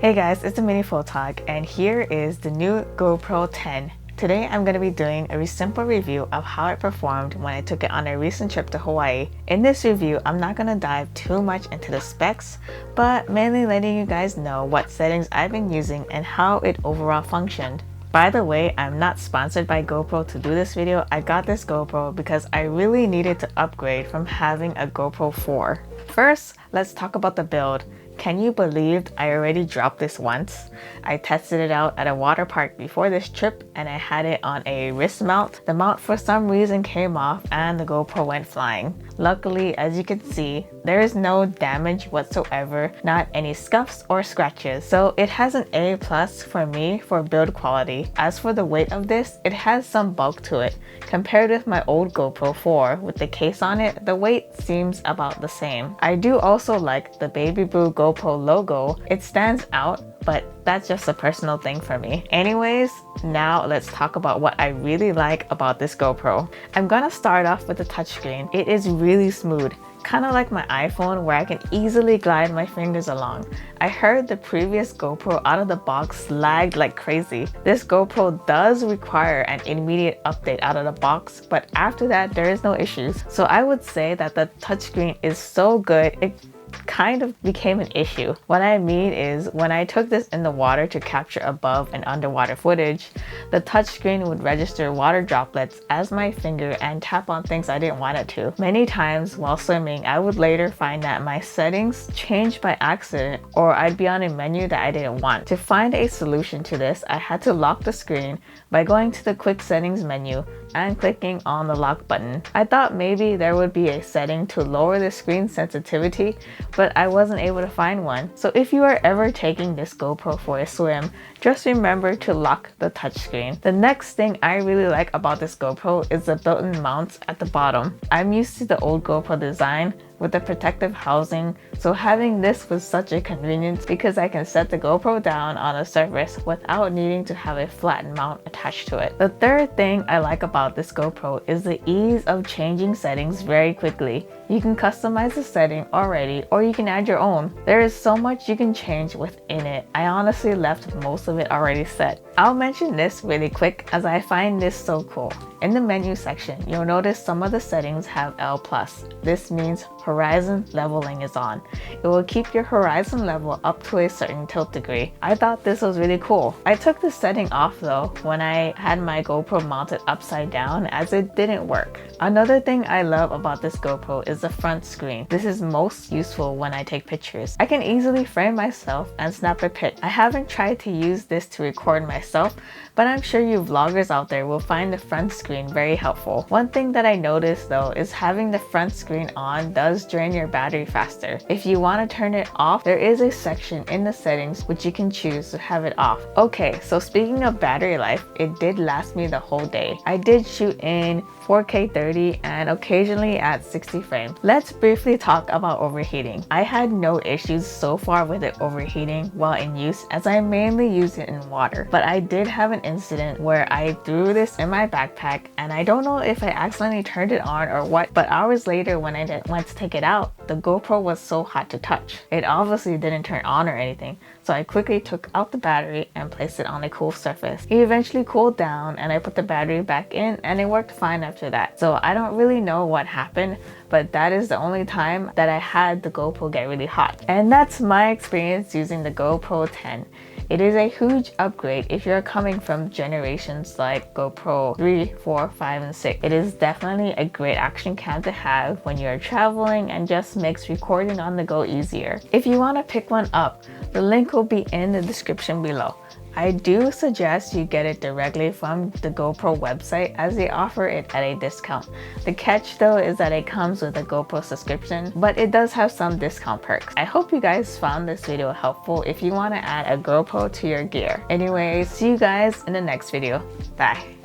Hey guys, it's a mini photog and here is the new GoPro 10. Today I'm going to be doing a simple review of how it performed when I took it on a recent trip to Hawaii. In this review, I'm not going to dive too much into the specs, but mainly letting you guys know what settings I've been using and how it overall functioned. By the way, I'm not sponsored by GoPro to do this video. I got this GoPro because I really needed to upgrade from having a GoPro 4. First, let's talk about the build. Can you believe I already dropped this once? I tested it out at a water park before this trip and I had it on a wrist mount. The mount for some reason came off and the GoPro went flying. Luckily, as you can see, there is no damage whatsoever, not any scuffs or scratches. So it has an A+ for me for build quality. As for the weight of this, it has some bulk to it. Compared with my old GoPro 4 with the case on it, the weight seems about the same. I do also like the Baby Boo GoPro logo. It stands out, but that's just a personal thing for me. Anyways, now let's talk about what I really like about this GoPro. I'm gonna start off with the touchscreen. It is really smooth, kind of like my iPhone where I can easily glide my fingers along. I heard the previous GoPro out of the box lagged like crazy. This GoPro does require an immediate update out of the box, but after that there is no issues. So I would say that the touchscreen is so good, it kind of became an issue. What I mean is when I took this in the water to capture above and underwater footage, the touchscreen would register water droplets as my finger and tap on things I didn't want it to. Many times while swimming, I would later find that my settings changed by accident or I'd be on a menu that I didn't want. To find a solution to this, I had to lock the screen by going to the quick settings menu and clicking on the lock button. I thought maybe there would be a setting to lower the screen sensitivity, but I wasn't able to find one. So if you are ever taking this GoPro for a swim, just remember to lock the touchscreen. The next thing I really like about this GoPro is the built-in mounts at the bottom. I'm used to the old GoPro design with the protective housing, so having this was such a convenience because I can set the GoPro down on a surface without needing to have a flat mount attached to it. The third thing I like about this GoPro is the ease of changing settings very quickly. You can customize the setting already or you can add your own. There is so much you can change within it. I honestly left most of it already set. I'll mention this really quick as I find this so cool. In the menu section, you'll notice some of the settings have L+. This means horizon leveling is on. It will keep your horizon level up to a certain tilt degree. I thought this was really cool. I took the setting off though when I had my GoPro mounted upside down as it didn't work. Another thing I love about this GoPro is the front screen. This is most useful when I take pictures. I can easily frame myself and snap a pic. I haven't tried to use this to record myself, but I'm sure you vloggers out there will find the front screen very helpful. One thing that I noticed though is having the front screen on does drain your battery faster. If you want to turn it off, there is a section in the settings which you can choose to have it off. Okay, so speaking of battery life, it did last me the whole day. I did shoot in 4K 30 and occasionally at 60 frames. Let's briefly talk about overheating. I had no issues so far with it overheating while in use as I mainly use it in water. But I did have an incident where I threw this in my backpack and I don't know if I accidentally turned it on or what, but hours later when I went to take it out, the GoPro was so hot to touch. It obviously didn't turn on or anything, so I quickly took out the battery and placed it on a cool surface. It eventually cooled down and I put the battery back in and it worked fine after that. So I don't really know what happened, but that is the only time that I had the GoPro get really hot. And that's my experience using the GoPro 10. It is a huge upgrade if you're coming from generations like GoPro 3, 4, 5, and 6. It is definitely a great action cam to have when you're traveling and just makes recording on the go easier. If you want to pick one up, the link will be in the description below. I do suggest you get it directly from the GoPro website as they offer it at a discount. The catch though is that it comes with a GoPro subscription, but it does have some discount perks. I hope you guys found this video helpful if you want to add a GoPro to your gear. Anyway, see you guys in the next video. Bye.